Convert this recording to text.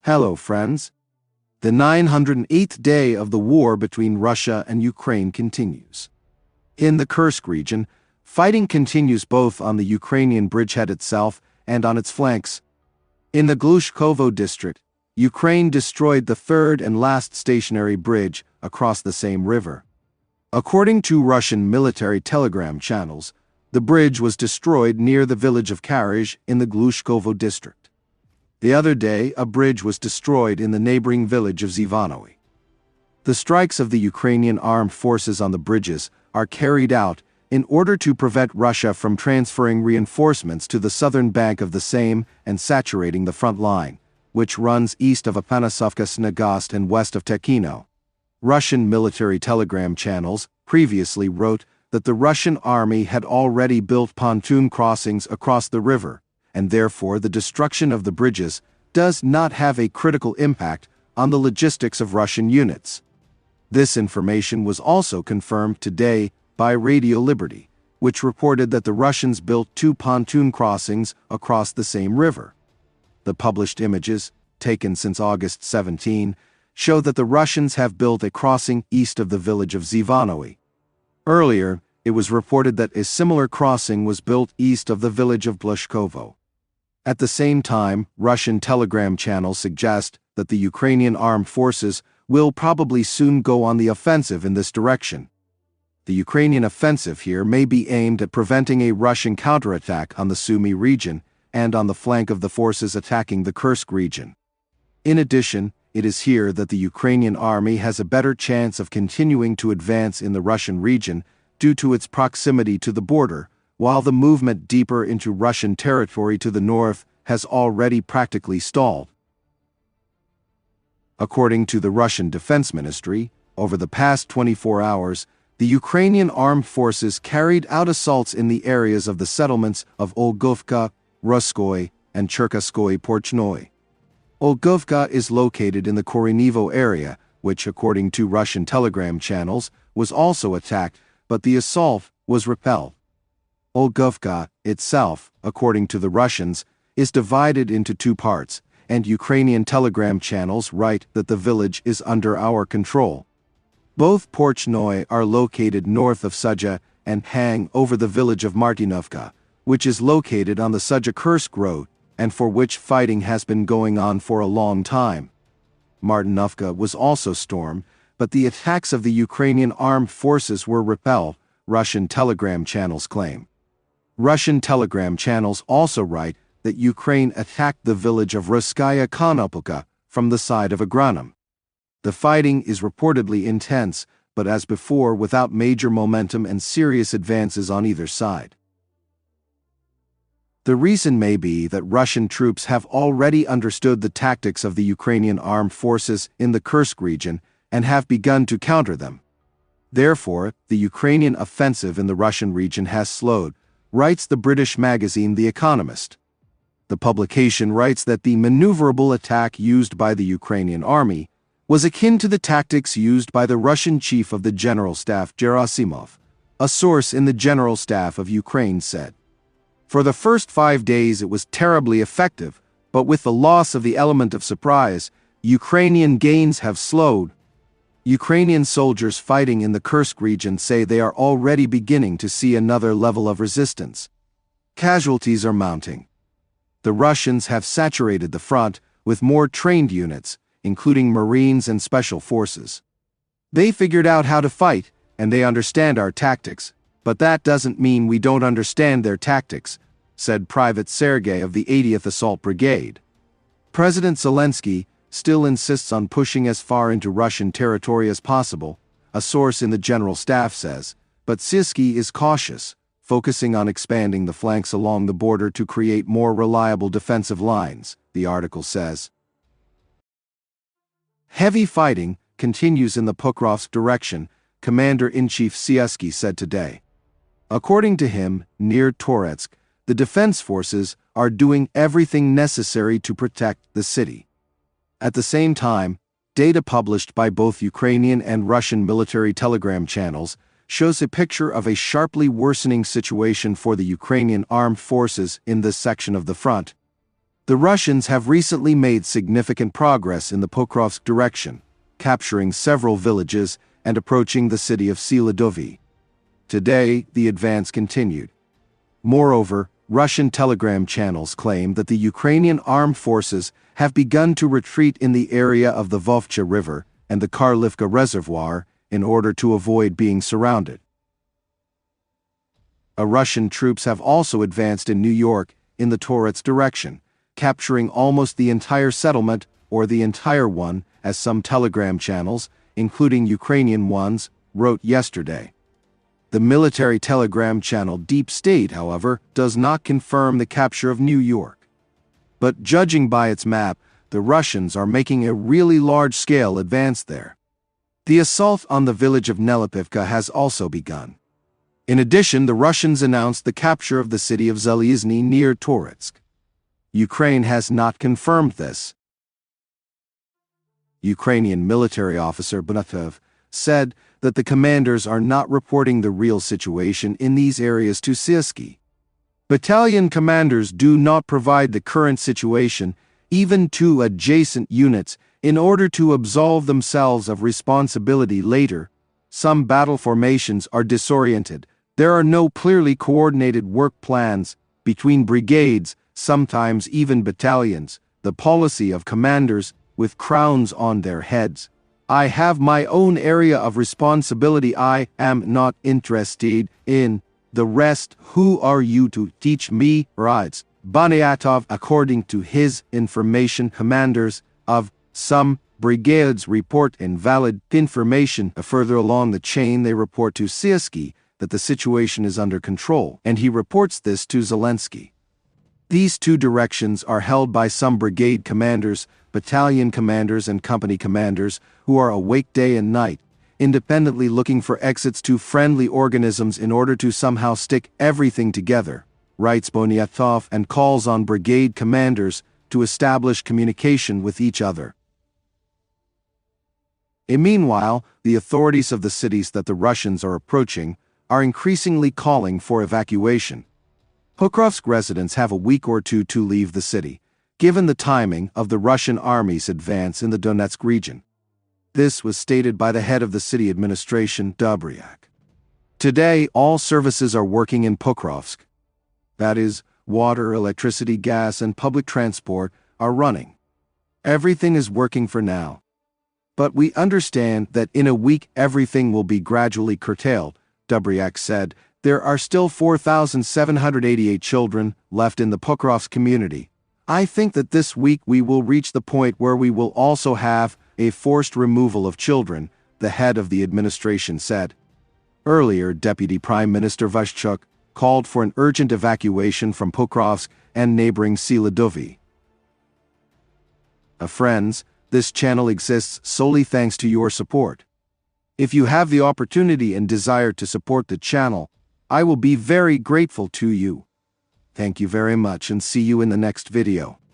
Hello, friends. The 908th day of the war between Russia and Ukraine continues. In the Kursk region, fighting continues both on the Ukrainian bridgehead itself and on its flanks. In the Glushkovo district, Ukraine destroyed the third and last stationary bridge across the same river. According to Russian military telegram channels, the bridge was destroyed near the village of Karaj in the Glushkovo district. The other day, a bridge was destroyed in the neighboring village of Yevhenii. The strikes of the Ukrainian armed forces on the bridges are carried out in order to prevent Russia from transferring reinforcements to the southern bank of the same and saturating the front line, which runs east of Apanasovka-Snegast and west of Tekhino. Russian military telegram channels previously wrote that the Russian army had already built pontoon crossings across the river, and therefore the destruction of the bridges does not have a critical impact on the logistics of Russian units. This information was also confirmed today by Radio Liberty, which reported that the Russians built 2 pontoon crossings across the same river. The published images, taken since August 17, show that the Russians have built a crossing east of the village of Yevhenii. Earlier, it was reported that a similar crossing was built east of the village of Glushkovo. At the same time, Russian telegram channels suggest that the Ukrainian armed forces will probably soon go on the offensive in this direction. The Ukrainian offensive here may be aimed at preventing a Russian counterattack on the Sumy region and on the flank of the forces attacking the Kursk region. In addition, it is here that the Ukrainian army has a better chance of continuing to advance in the Russian region due to its proximity to the border, while the movement deeper into Russian territory to the north has already practically stalled. According to the Russian Defense Ministry, over the past 24 hours, the Ukrainian armed forces carried out assaults in the areas of the settlements of Olgovka, Ruskoy, and Cherkaskoy Porchnoy. Olgovka is located in the Korenivo area, which, according to Russian telegram channels, was also attacked, but the assault was repelled. Olgovka itself, according to the Russians, is divided into 2 parts, and Ukrainian telegram channels write that the village is under our control. Both Porchnoy are located north of Sudzha and hang over the village of Martinovka, which is located on the Sudzha-Kursk road, and for which fighting has been going on for a long time. Martinovka was also stormed, but the attacks of the Ukrainian armed forces were repelled, Russian telegram channels claim. Russian telegram channels also write that Ukraine attacked the village of Ruskaya Konopolka from the side of Agranum. The fighting is reportedly intense, but as before without major momentum and serious advances on either side. The reason may be that Russian troops have already understood the tactics of the Ukrainian armed forces in the Kursk region and have begun to counter them. Therefore, the Ukrainian offensive in the Russian region has slowed, writes the British magazine The Economist. The publication writes that the maneuverable attack used by the Ukrainian army was akin to the tactics used by the Russian chief of the General Staff Gerasimov, a source in the General Staff of Ukraine said. For the first 5 days it was terribly effective, but with the loss of the element of surprise, Ukrainian gains have slowed. Ukrainian soldiers fighting in the Kursk region say they are already beginning to see another level of resistance. Casualties are mounting. The Russians have saturated the front with more trained units, including Marines and Special Forces. They figured out how to fight, and they understand our tactics, but that doesn't mean we don't understand their tactics, said Private Sergei of the 80th Assault Brigade. President Zelensky still insists on pushing as far into Russian territory as possible, a source in the General Staff says, but Sirsky is cautious, focusing on expanding the flanks along the border to create more reliable defensive lines, the article says. Heavy fighting continues in the Pokrovsk direction, Commander-in-Chief Sirsky said today. According to him, near Toretsk, the defense forces are doing everything necessary to protect the city. At the same time, data published by both Ukrainian and Russian military telegram channels shows a picture of a sharply worsening situation for the Ukrainian armed forces in this section of the front. The Russians have recently made significant progress in the Pokrovsk direction, capturing several villages and approaching the city of Siladovi. Today, the advance continued. Moreover, Russian telegram channels claim that the Ukrainian armed forces have begun to retreat in the area of the Vovcha River and the Karlivka Reservoir in order to avoid being surrounded. Russian troops have also advanced in New York in the Toretsk direction, capturing almost the entire settlement or the entire one, as some telegram channels, including Ukrainian ones, wrote yesterday. The military telegram channel Deep State, however, does not confirm the capture of New York. But judging by its map, the Russians are making a really large-scale advance there. The assault on the village of Nelipivka has also begun. In addition, the Russians announced the capture of the city of Zelyizny near Toretsk. Ukraine has not confirmed this. Ukrainian military officer Bunatov said that the commanders are not reporting the real situation in these areas to Syrskyi. Battalion commanders do not provide the current situation even to adjacent units in order to absolve themselves of responsibility later. Some battle formations are disoriented. There are no clearly coordinated work plans between brigades, sometimes even battalions. The policy of commanders with crowns on their heads. I have my own area of responsibility. I am not interested in the rest. Who are you to teach me? Writes Banyatov. According to his information, commanders of some brigades report invalid information. Further along the chain, they report to Syrskyi that the situation is under control, and he reports this to Zelensky. These two directions are held by some brigade commanders, battalion commanders, and company commanders who are awake day and night, independently looking for exits to friendly organisms in order to somehow stick everything together, writes Bonyatov, and calls on brigade commanders to establish communication with each other. Meanwhile, the authorities of the cities that the Russians are approaching are increasingly calling for evacuation. Pokrovsk residents have a week or two to leave the city, given the timing of the Russian army's advance in the Donetsk region. This was stated by the head of the city administration, Dobryak. Today, all services are working in Pokrovsk. That is, water, electricity, gas, and public transport are running. Everything is working for now. But we understand that in a week everything will be gradually curtailed, Dobryak said. There are still 4,788 children left in the Pokrovsk community. I think that this week we will reach the point where we will also have a forced removal of children, the head of the administration said. Earlier, Deputy Prime Minister Vashchuk called for an urgent evacuation from Pokrovsk and neighboring Siladovi. Friends, this channel exists solely thanks to your support. If you have the opportunity and desire to support the channel, I will be very grateful to you. Thank you very much and see you in the next video.